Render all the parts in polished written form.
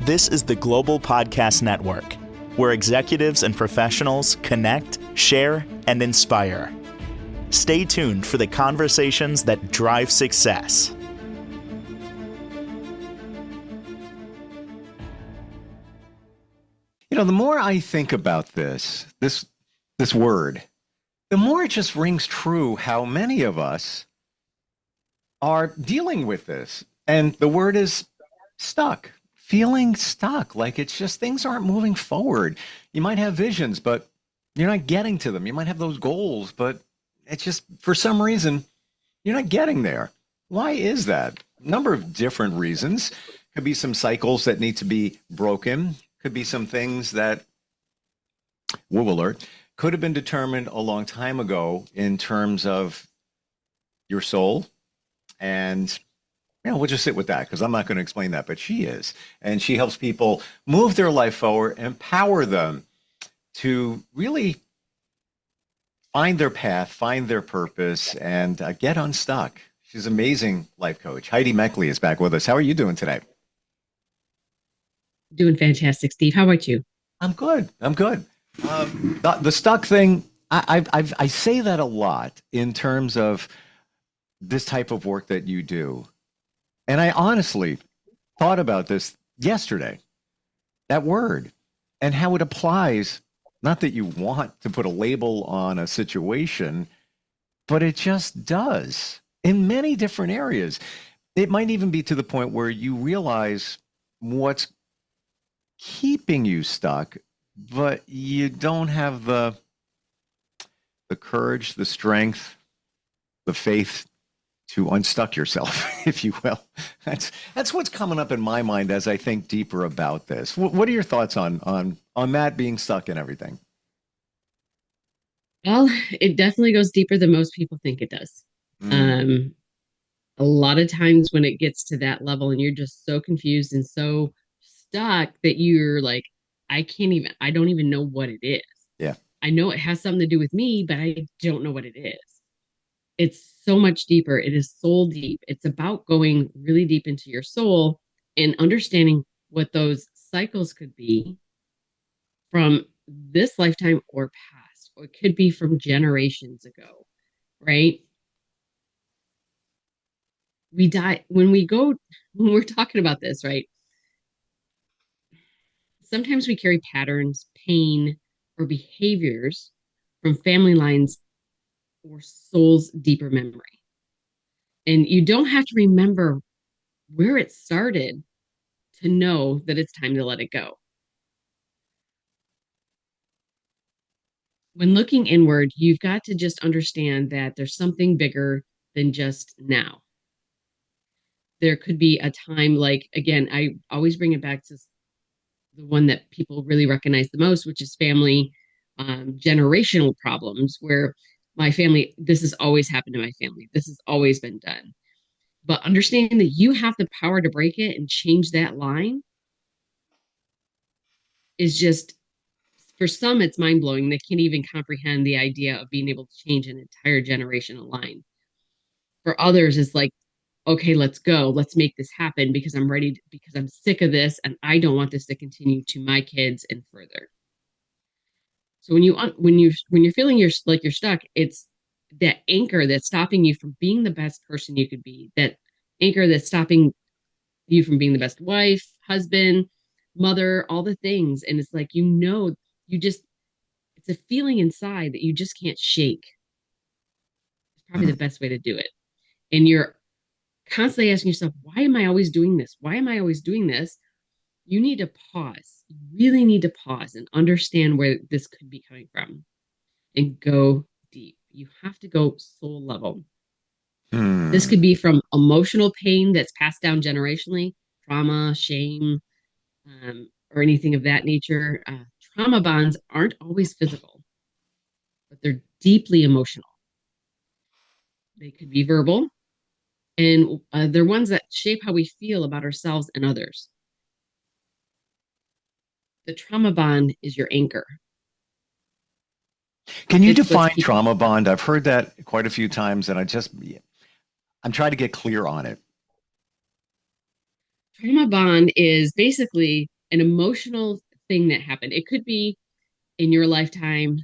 This is the Global Podcast Network, where executives and professionals connect, share, and inspire. Stay tuned for the conversations that drive success. You know, the more I think about this word, the more it just rings true how many of us are dealing with this. And the word is stuck, feeling stuck, like it's just things aren't moving forward. You might have visions, but you're not getting to them. You might have those goals, but it's just for some reason, you're not getting there. Why is that? A number of different reasons. Could be some cycles that need to be broken. Could be some things that, woo alert, could have been determined a long time ago in terms of your soul. And we'll just sit with that because I'm not going to explain that, but she is. And she helps people move their life forward, empower them to really find their path, find their purpose, and get unstuck. She's an amazing life coach. Heidi Meckley is back with us. How are you doing today? Doing fantastic, Steve. How about you? I'm good. The stuck thing, I say that a lot in terms of this type of work that you do. And I honestly thought about this yesterday, that word, and how it applies. Not that you want to put a label on a situation, but it just does in many different areas. It might even be to the point where you realize what's keeping you stuck, but you don't have the courage, the strength, the faith to unstuck yourself, if you will. That's what's coming up in my mind as I think deeper about this. What are your thoughts on that being stuck and everything? Well, it definitely goes deeper than most people think it does. A lot of times when it gets to that level and you're just so confused and so stuck that you're like, I don't even know what it is. Yeah. I know it has something to do with me, but I don't know what it is. It's so much deeper. It is soul deep. It's about going really deep into your soul and understanding what those cycles could be from this lifetime or past, or it could be from generations ago, right? We die when we're talking about this, right? Sometimes we carry patterns, pain, or behaviors from family lines or soul's deeper memory. And you don't have to remember where it started to know that it's time to let it go. When looking inward, you've got to just understand that there's something bigger than just now. There could be a time like, again, I always bring it back to the one that people really recognize the most, which is family generational problems, where my family, this has always happened to my family. This has always been done. But understanding that you have the power to break it and change that line is just, for some, it's mind blowing. They can't even comprehend the idea of being able to change an entire generational line. For others, it's like, okay, let's go. Let's make this happen because I'm ready, because I'm sick of this and I don't want this to continue to my kids and further. So when you're feeling you're stuck, it's that anchor that's stopping you from being the best person you could be. That anchor that's stopping you from being the best wife, husband, mother, all the things. And it's like, it's a feeling inside that you just can't shake. It's probably the best way to do it. And you're constantly asking yourself, why am I always doing this? Why am I always doing this? You need to pause. You really need to pause and understand where this could be coming from and go deep. You have to go soul level. This could be from emotional pain that's passed down generationally, trauma, shame, or anything of that nature. Trauma bonds aren't always physical, but they're deeply emotional. They could be verbal, and they're ones that shape how we feel about ourselves and others. The trauma bond is your anchor. Can you define trauma bond? I've heard that quite a few times, and I'm trying to get clear on it. Trauma bond is basically an emotional thing that happened. It could be in your lifetime.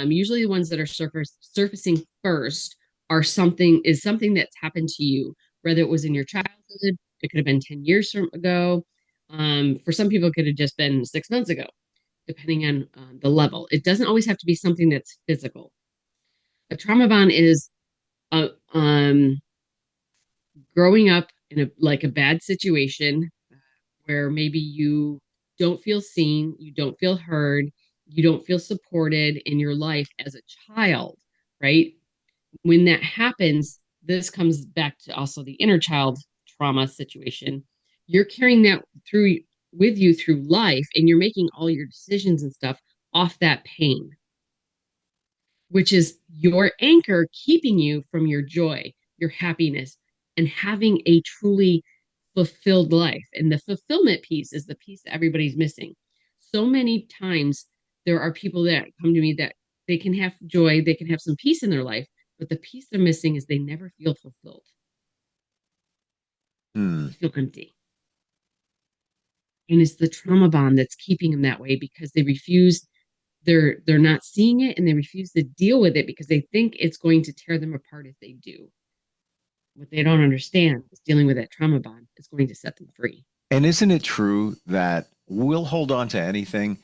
Usually the ones that are surfacing first are something that's happened to you, whether it was in your childhood, it could have been 10 years from ago. For some people, it could have just been 6 months ago, depending on the level. It doesn't always have to be something that's physical. A trauma bond is uh, um, growing up in a bad situation where maybe you don't feel seen, you don't feel heard, you don't feel supported in your life as a child, right? When that happens, this comes back to also the inner child trauma situation. You're carrying that through with you through life, and you're making all your decisions and stuff off that pain, which is your anchor keeping you from your joy, your happiness, and having a truly fulfilled life. And the fulfillment piece is the piece that everybody's missing. So many times there are people that come to me that they can have joy, they can have some peace in their life, but the piece they're missing is they never feel fulfilled. Hmm. They feel empty. And it's the trauma bond that's keeping them that way because they refuse they're not seeing it and they refuse to deal with it because they think it's going to tear them apart if they do. What they don't understand is dealing with that trauma bond is going to set them free. And isn't it true that we'll hold on to anything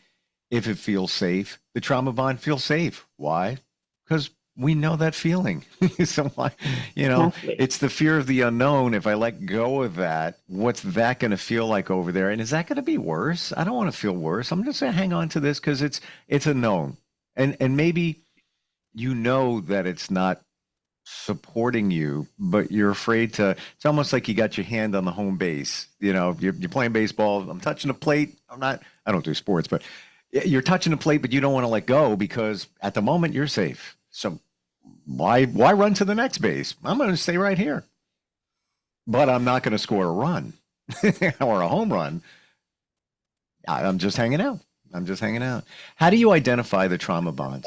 if it feels safe? The trauma bond feels safe. Why? Because we know that feeling. So why, Exactly. it's the fear of the unknown. If I let go of that, what's that going to feel like over there? And is that going to be worse? I don't want to feel worse. I'm just going to hang on to this because it's a known. And maybe you know that it's not supporting you, but you're afraid to. It's almost like you got your hand on the home base. You're playing baseball. I'm touching a plate. I'm not. I don't do sports, but you're touching a plate, but you don't want to let go because at the moment you're safe. So why run to the next base? I'm going to stay right here, but I'm not going to score a run or a home run. I'm just hanging out. I'm just hanging out. How do you identify the trauma bonds?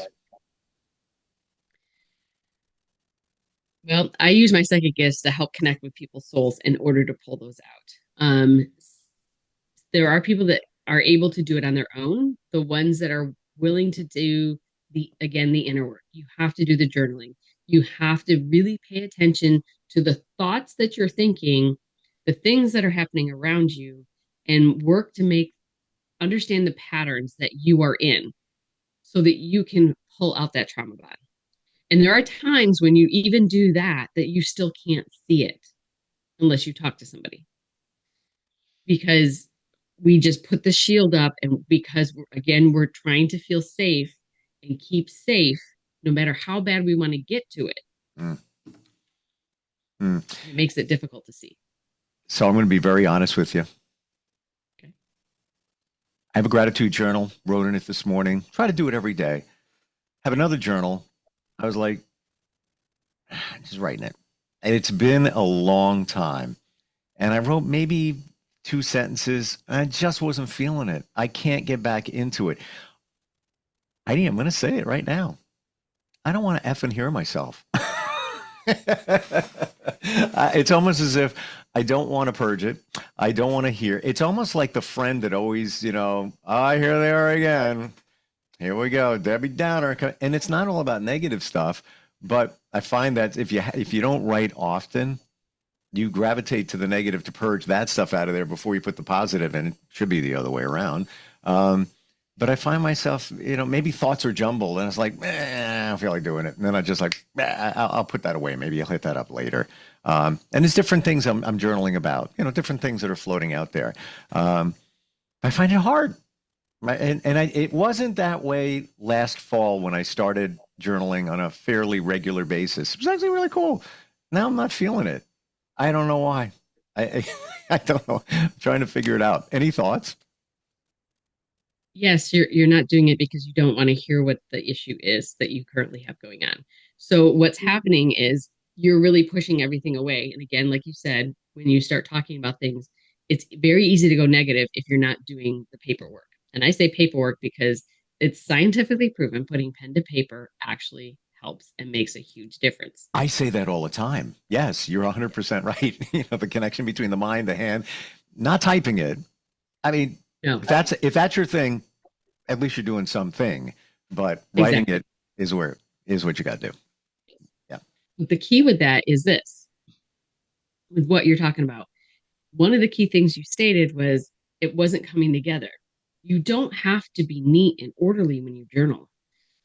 Well, I use my psychic gifts to help connect with people's souls in order to pull those out. There are people that are able to do it on their own, the ones that are willing to do the inner work. You have to do the journaling. You have to really pay attention to the thoughts that you're thinking, the things that are happening around you, and work to understand the patterns that you are in so that you can pull out that trauma bond. And there are times when you even do that you still can't see it unless you talk to somebody because we just put the shield up and because we're trying to feel safe and keep safe no matter how bad we want to get to it. Mm. Mm. It makes it difficult to see. So I'm going to be very honest with you. Okay. I have a gratitude journal, wrote in it this morning. Try to do it every day. Have another journal. I was like, just writing it. And it's been a long time. And I wrote maybe 2 sentences. And I just wasn't feeling it. I can't get back into it. Heidi, I'm going to say it right now. I don't want to effing hear myself. It's almost as if I don't want to purge it. I don't want to hear. It's almost like the friend that always, here they are again. Here we go, Debbie Downer. And it's not all about negative stuff, but I find that if you don't write often, you gravitate to the negative to purge that stuff out of there before you put the positive in. It should be the other way around. But I find myself, maybe thoughts are jumbled and it's like, I don't feel like doing it. And then I just like, I'll put that away. Maybe I'll hit that up later. And there's different things I'm journaling about, different things that are floating out there. I find it hard. It wasn't that way last fall when I started journaling on a fairly regular basis. It was actually really cool. Now I'm not feeling it. I don't know why. I don't know. I'm trying to figure it out. Any thoughts? Yes, you're not doing it because you don't want to hear what the issue is that you currently have going on. So what's happening is you're really pushing everything away. And again, like you said, when you start talking about things, it's very easy to go negative if you're not doing the paperwork. And I say paperwork because it's scientifically proven putting pen to paper actually helps and makes a huge difference. I say that all the time. Yes, you're 100% right. The connection between the mind, the hand, not typing it. I mean, No, If that's your thing, at least you're doing something. But writing exactly. it is what you got to do. Yeah. The key with that is this, with what you're talking about. One of the key things you stated was it wasn't coming together. You don't have to be neat and orderly when you journal.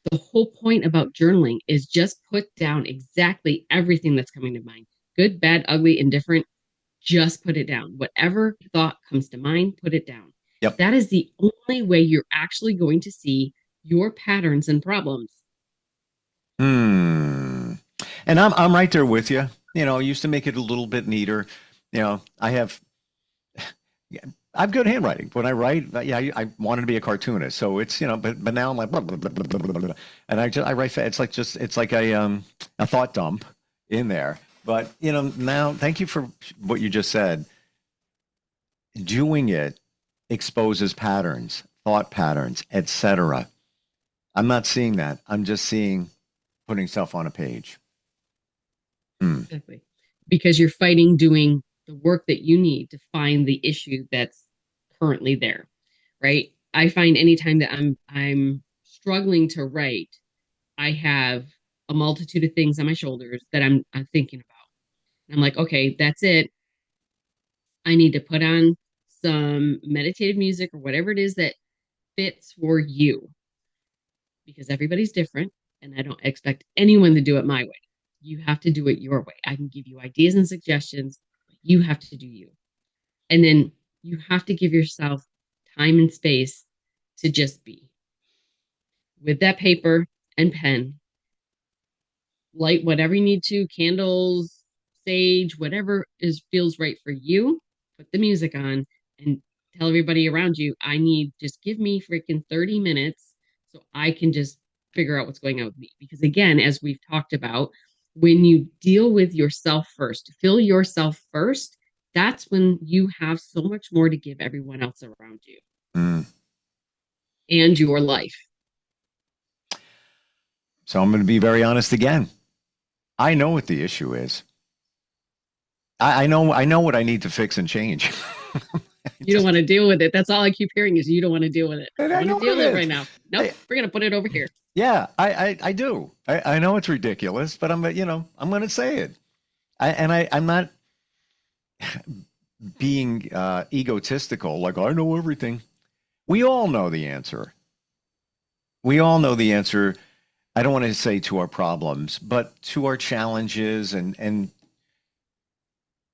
The whole point about journaling is just put down exactly everything that's coming to mind, good, bad, ugly, indifferent. Just put it down. Whatever thought comes to mind, put it down. Yep. That is the only way you're actually going to see your patterns and problems. Hmm. And I'm right there with you. I used to make it a little bit neater. I have yeah, I have good handwriting. When I write, yeah, I wanted to be a cartoonist. So it's, but now I'm like, blah, blah, blah, blah, blah, blah, blah. And I write, it's like a thought dump in there. But, now thank you for what you just said. Doing it exposes patterns, thought patterns, etc. I'm not seeing that. I'm just seeing putting stuff on a page. Hmm. Exactly. Because you're fighting doing the work that you need to find the issue that's currently there, right? I find anytime that I'm struggling to write, I have a multitude of things on my shoulders that I'm thinking about. And I'm like, okay, that's it. I need to put on some meditative music or whatever it is that fits for you because everybody's different and I don't expect anyone to do it my way. You have to do it your way. I can give you ideas and suggestions, but you have to do you. And then you have to give yourself time and space to just be with that paper and pen. Light whatever you need to, candles, sage, whatever is feels right for you. Put the music on and tell everybody around you, I need just give me freaking 30 minutes so I can just figure out what's going on with me. Because again, as we've talked about, when you deal with yourself first, fill yourself first, that's when you have so much more to give everyone else around you Hmm. and your life. So I'm going to be very honest again. I know what the issue is. I know what I need to fix and change. You don't Just want to deal with it. That's all I keep hearing is you don't want to deal with it. and Don't I want know to what deal it with it is. right now. Nope, I, we're gonna put it over here. yeah, I do. I know it's ridiculous, but I'm going to say it. I'm not being egotistical. Like I know everything. We all know the answer. We all know the answer. I don't want to say to our problems, but to our challenges and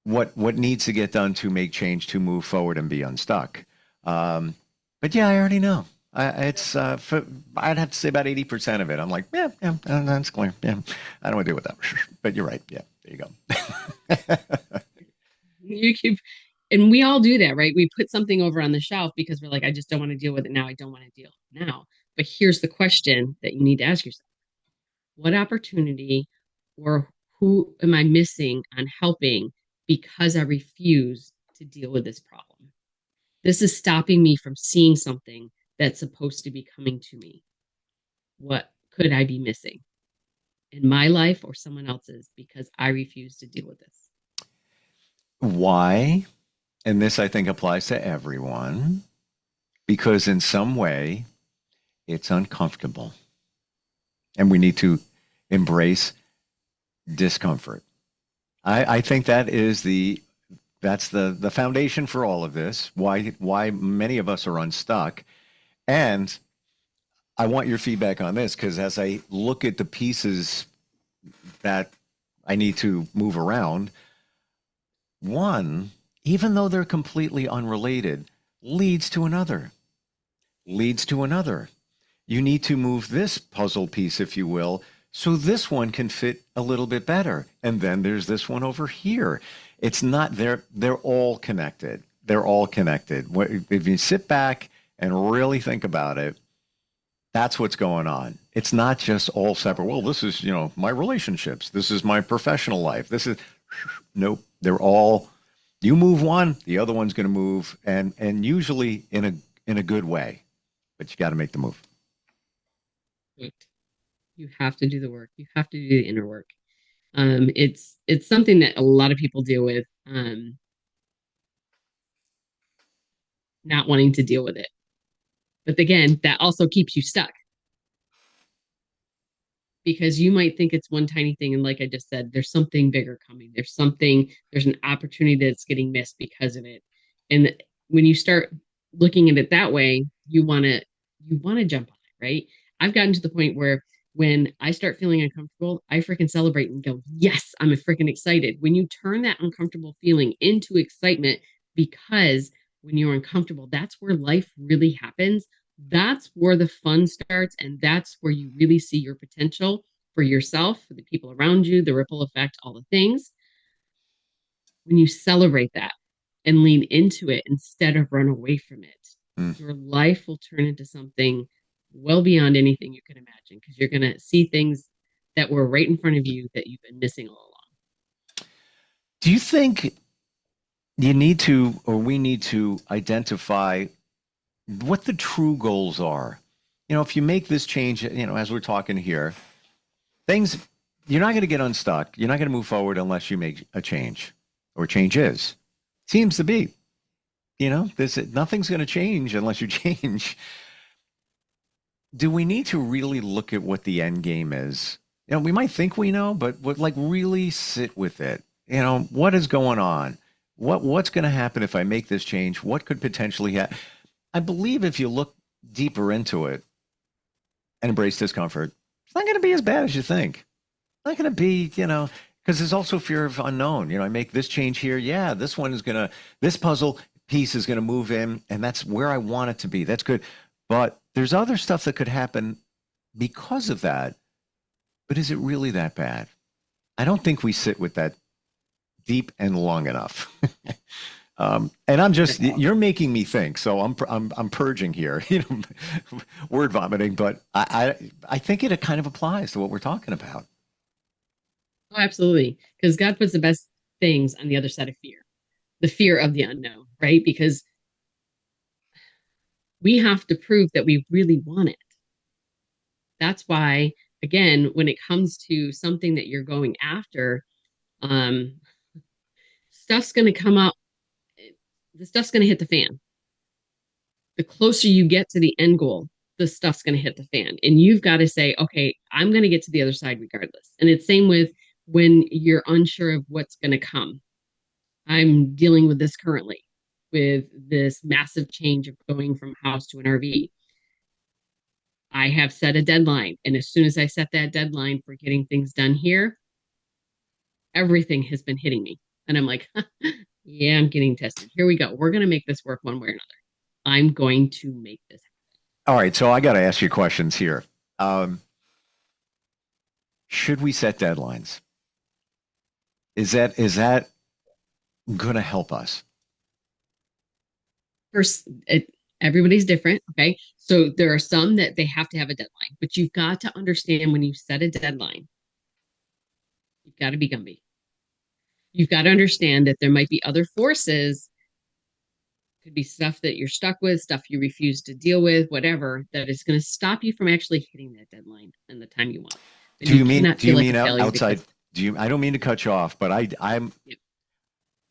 what needs to get done to make change to move forward and be unstuck. But yeah, I already know. I'd have to say about 80% of it. I'm like, yeah, that's clear. Yeah, I don't want to deal with that. But you're right. Yeah, there you go. You keep, and we all do that, right? We put something over on the shelf because we're like, I just don't want to deal with it now. I don't want to deal now. But here's the question that you need to ask yourself: what opportunity or who am I missing on helping because I refuse to deal with this problem? This is stopping me from seeing something that's supposed to be coming to me. What could I be missing in my life or someone else's because I refuse to deal with this? Why? And this, I think, applies to everyone because in some way it's uncomfortable. And we need to embrace discomfort. I think that's the foundation for all of this. Why many of us are unstuck. And I want your feedback on this because as I look at the pieces that I need to move around, one, even though they're completely unrelated, leads to another, leads to another. You need to move this puzzle piece, if you will, so this one can fit a little bit better. And then there's this one over here. It's not they're all connected. They're all connected. If you sit back and really think about it, that's what's going on. It's not just all separate. Well, this is, my relationships. This is my professional life. This is nope. They're all you move one, the other one's going to move and usually in a good way. But you got to make the move. Right. You have to do the work. You have to do the inner work. It's something that a lot of people deal with. not wanting to deal with it. But again, that also keeps you stuck because you might think it's one tiny thing. And like I just said, there's something bigger coming. There's an opportunity that's getting missed because of it. And when you start looking at it that way, you want to jump on it, right? I've gotten to the point where when I start feeling uncomfortable, I freaking celebrate and go, yes, I'm freaking excited. When you turn that uncomfortable feeling into excitement, because when you're uncomfortable, that's where life really happens. That's where the fun starts. And that's where you really see your potential for yourself, for the people around you, the ripple effect, all the things. When you celebrate that and lean into it instead of run away from it, Mm. your life will turn into something well beyond anything you can imagine because you're going to see things that were right in front of you that you've been missing all along. Do you think you need to, or we need to identify what the true goals are? If you make this change, as we're talking here, things, you're not going to get unstuck. You're not going to move forward unless you make a change or changes. Seems to be, nothing's going to change unless you change. Do we need to really look at what the end game is? We might think we know, but like really sit with it. What is going on? What's going to happen if I make this change? What could potentially happen? I believe if you look deeper into it and embrace discomfort, it's not going to be as bad as you think. It's not going to be, because there's also fear of unknown. I make this change here. Yeah, this puzzle piece is going to move in, and that's where I want it to be. That's good. But there's other stuff that could happen because of that. But is it really that bad? I don't think we sit with that deep and long enough. And you're making me think, so I'm purging here, word vomiting, but I think it kind of applies to what we're talking about. Oh, absolutely. Because God puts the best things on the other side of fear, the fear of the unknown, right? Because we have to prove that we really want it. That's why, again, when it comes to something that you're going after, um, stuff's going to come up. The stuff's going to hit the fan. The closer you get to the end goal, the stuff's going to hit the fan. And you've got to say, okay, I'm going to get to the other side regardless. And it's same with when you're unsure of what's going to come. I'm dealing with this currently with this massive change of going from house to an RV. I have set a deadline. And as soon as I set that deadline for getting things done here, everything has been hitting me. And I'm like, yeah, I'm getting tested. Here we go. We're going to make this work one way or another. I'm going to make this happen. All right, so I got to ask you questions here. Should we set deadlines? Is that going to help us? First, everybody's different. Okay. So there are some that they have to have a deadline, but you've got to understand when you set a deadline, you've got to be Gumby. You've got to understand that there might be other forces, could be stuff that you're stuck with, stuff you refuse to deal with, whatever, that is going to stop you from actually hitting that deadline and the time you want. And Do you mean like outside? I don't mean to cut you off, but Yep.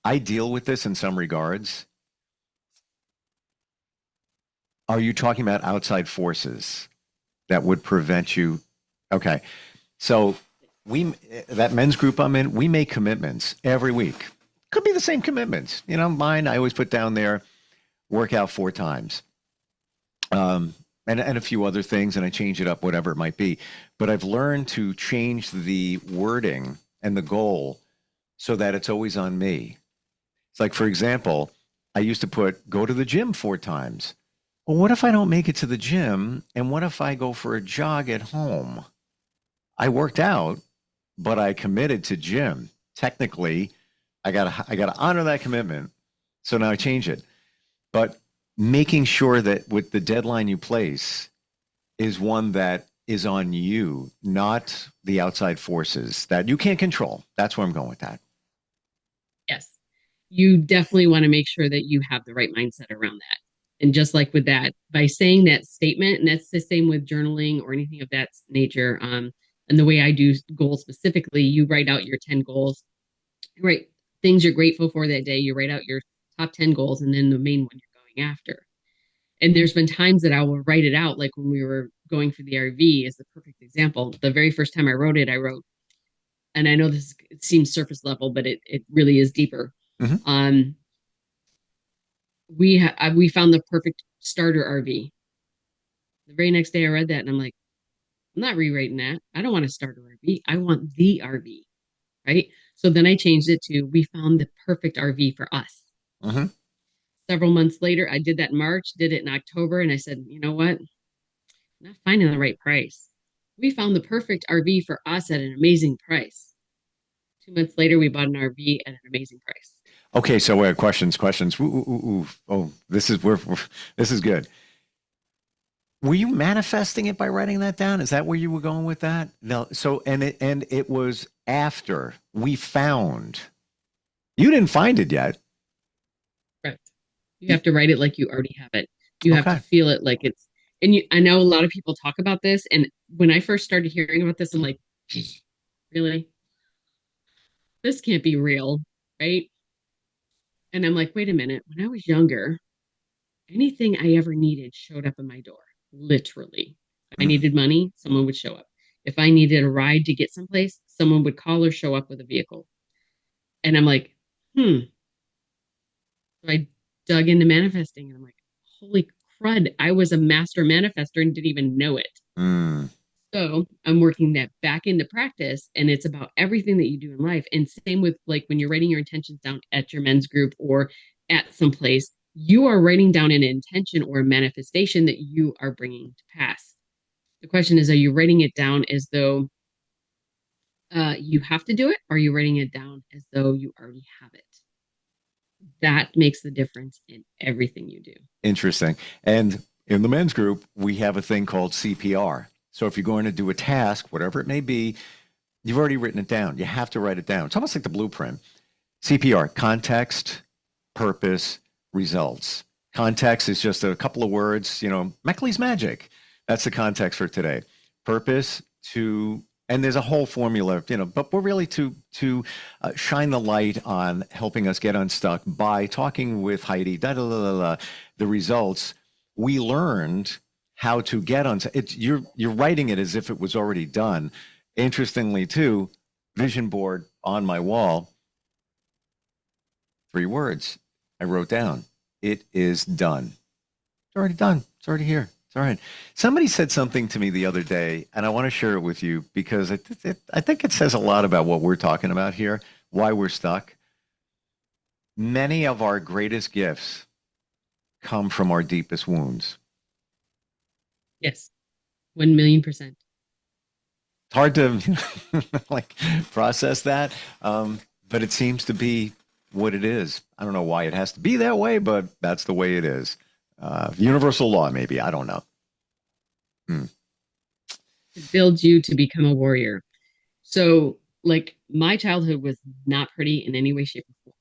I deal with this in some regards. Are you talking about outside forces that would prevent you? Okay. So that men's group I'm in, we make commitments every week. Could be the same commitments. Mine, I always put down there, work out 4 times. And a few other things, and I change it up, whatever it might be. But I've learned to change the wording and the goal so that it's always on me. It's like, for example, I used to go to the gym 4 times. Well, what if I don't make it to the gym? And what if I go for a jog at home? I worked out, but I committed to gym. Technically, I gotta honor that commitment. So now I change it. But making sure that with the deadline you place is one that is on you, not the outside forces that you can't control. That's where I'm going with that. Yes. You definitely want to make sure that you have the right mindset around that. And just like with that, by saying that statement, and that's the same with journaling or anything of that nature. And the way I do goals specifically, you write out your 10 goals, you write things you're grateful for that day. You write out your top 10 goals, and then the main one you're going going after. And there's been times that I will write it out, like when we were going for the RV is the perfect example. The very first time I wrote it, and I know it seems surface level, but it really is deeper. Mm-hmm. We found the perfect starter RV. The very next day I read that and I'm like, I'm not rewriting that. I don't want a starter RV. I want the RV, right? So then I changed it to we found the perfect RV for us. Mm-hmm. Several months later, I did that in March, did it in October, and I said, you know what? I'm not finding the right price. We found the perfect RV for us at an amazing price. 2 months later, we bought an RV at an amazing price. Okay, so questions. Ooh, ooh, ooh, ooh. Oh, this is good. Were you manifesting it by writing that down? Is that where you were going with that? No. So and it was after we found. You didn't find it yet. Right. You have to write it like you already have it. You have to Okay. feel it like it's, and I know a lot of people talk about this. And when I first started hearing about this, I'm like, really? This can't be real, right? And I'm like, wait a minute. When I was younger, anything I ever needed showed up in my door, literally. If I Mm. needed money, someone would show up. If I needed a ride to get someplace, someone would call or show up with a vehicle. And I'm like, hmm. So I dug into manifesting and I'm like, holy crud, I was a master manifester and didn't even know it. Mm. So I'm working that back into practice, and it's about everything that you do in life. And same with like when you're writing your intentions down at your men's group or at some place, you are writing down an intention or a manifestation that you are bringing to pass. The question is, are you writing it down as though you have to do it, or are you writing it down as though you already have it? That makes the difference in everything you do. Interesting. And in the men's group, we have a thing called CPR. So if you're going to do a task, whatever it may be, you've already written it down. You have to write it down. It's almost like the blueprint. CPR, context, purpose, results. Context is just a couple of words, Meckley's magic. That's the context for today. Purpose to, and there's a whole formula, but we're really to shine the light on helping us get unstuck by talking with Heidi, the results. We learned how to get unstuck. You're writing it as if it was already done. Interestingly, too, vision board on my wall, 3 words I wrote down. It is done. It's already done. It's already here. It's all right. Somebody said something to me the other day, and I want to share it with you because I think it says a lot about what we're talking about here, why we're stuck. Many of our greatest gifts come from our deepest wounds. Yes, 1,000,000%. It's hard to like process that, but it seems to be what it is. I don't know why it has to be that way, but that's the way it is. Universal law, maybe. I don't know. Hmm. It builds you to become a warrior. So, like, my childhood was not pretty in any way, shape, or form.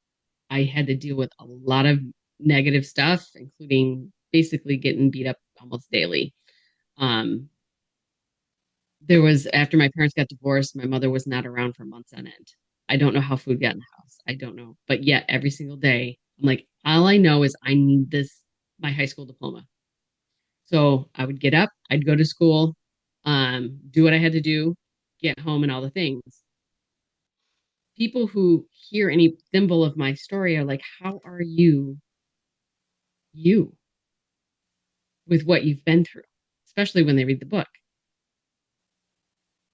I had to deal with a lot of negative stuff, including basically getting beat up almost daily. Um, there was, after my parents got divorced, my mother was not around for months on end. I don't know how food got in the house. I don't know. But yet, every single day, I'm like, all I know is I need my high school diploma. So I would get up, I'd go to school, do what I had to do, get home, and all the things. People who hear any thimble of my story are like, how are you with what you've been through, especially when they read the book?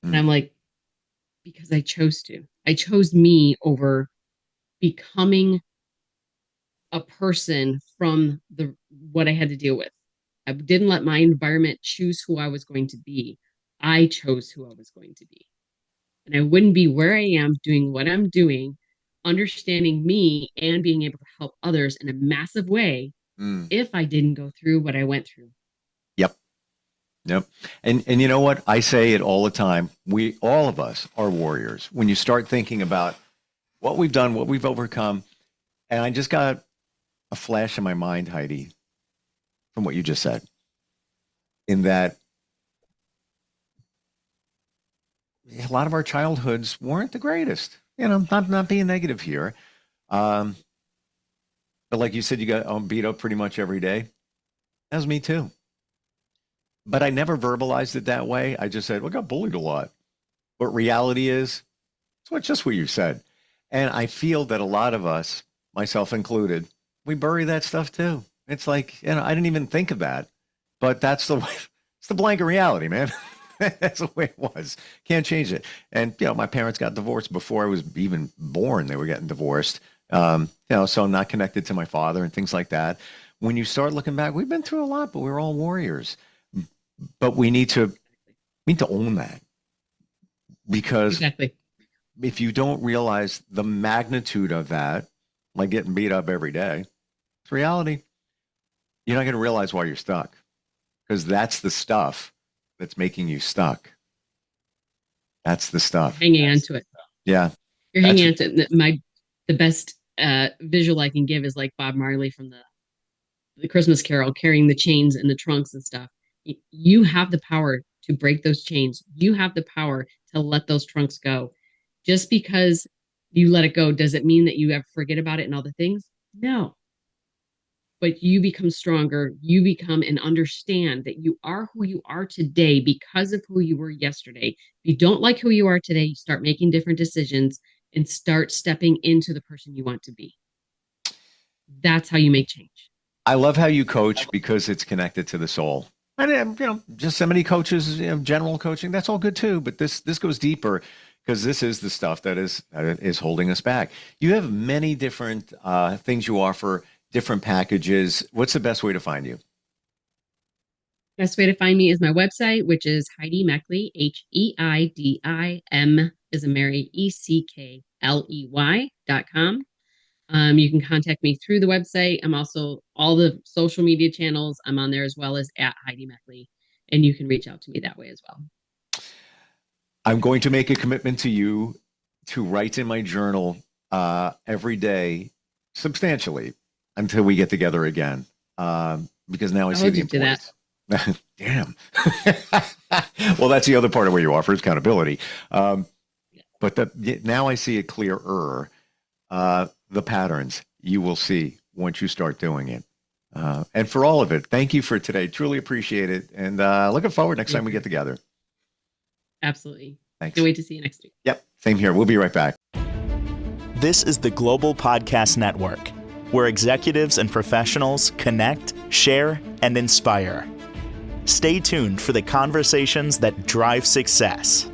And Hmm. I'm like, because I chose to. I chose me over becoming a person from the what I had to deal with. I didn't let my environment choose who I was going to be. I chose who I was going to be. And I wouldn't be where I am doing what I'm doing, understanding me and being able to help others in a massive way Hmm. if I didn't go through what I went through. Yep. Yep. And you know what? I say it all the time. All of us are warriors. When you start thinking about what we've done, what we've overcome, and I just got a flash in my mind, Heidi, from what you just said, in that a lot of our childhoods weren't the greatest. Not being negative here. Um, But like you said, you got beat up pretty much every day. That was me too. But I never verbalized it that way. I just said, well, I got bullied a lot. But reality is, just what you said. And I feel that a lot of us, myself included, we bury that stuff too. It's like, I didn't even think of that. But that's the way, it's the blanket reality, man. That's the way it was. Can't change it. And, my parents got divorced before I was even born. They were getting divorced. So I'm not connected to my father and things like that. When you start looking back, we've been through a lot, but we're all warriors. But we need to own that, because Exactly. if you don't realize the magnitude of that, like getting beat up every day, it's reality. You're not going to realize why you're stuck, because that's the stuff that's making you stuck. That's the stuff. Hanging on to it. Yeah. You're hanging on to it. The best visual I can give is like Bob Marley from the Christmas Carol, carrying the chains and the trunks and stuff. You have the power to break those chains. You have the power to let those trunks go. Just because you let it go, does it mean that you ever forget about it and all the things? No. But you become stronger. You become and understand that you are who you are today because of who you were yesterday. If you don't like who you are today, you start making different decisions and start stepping into the person you want to be. That's how you make change. I love how you coach, because it's connected to the soul. And just so many coaches, general coaching, that's all good too. But this goes deeper, because this is the stuff that is holding us back. You have many different things you offer, different packages. What's the best way to find you? Best way to find me is my website, which is Heidi Meckley, HEIDIM is a Mary, ECKLEY.com. You can contact me through the website. I'm also all the social media channels. I'm on there as well as at Heidi Meckley, and you can reach out to me that way as well. I'm going to make a commitment to you to write in my journal every day, substantially, until we get together again. Because now I see the importance. Damn. Well, that's the other part of what you offer is accountability. But now I see it clearer. The patterns you will see once you start doing it. And for all of it, thank you for today. Truly appreciate it. And looking forward next time we get together. Absolutely. Thanks. Can't wait to see you next week. Yep. Same here. We'll be right back. This is the Global Podcast Network, where executives and professionals connect, share, and inspire. Stay tuned for the conversations that drive success.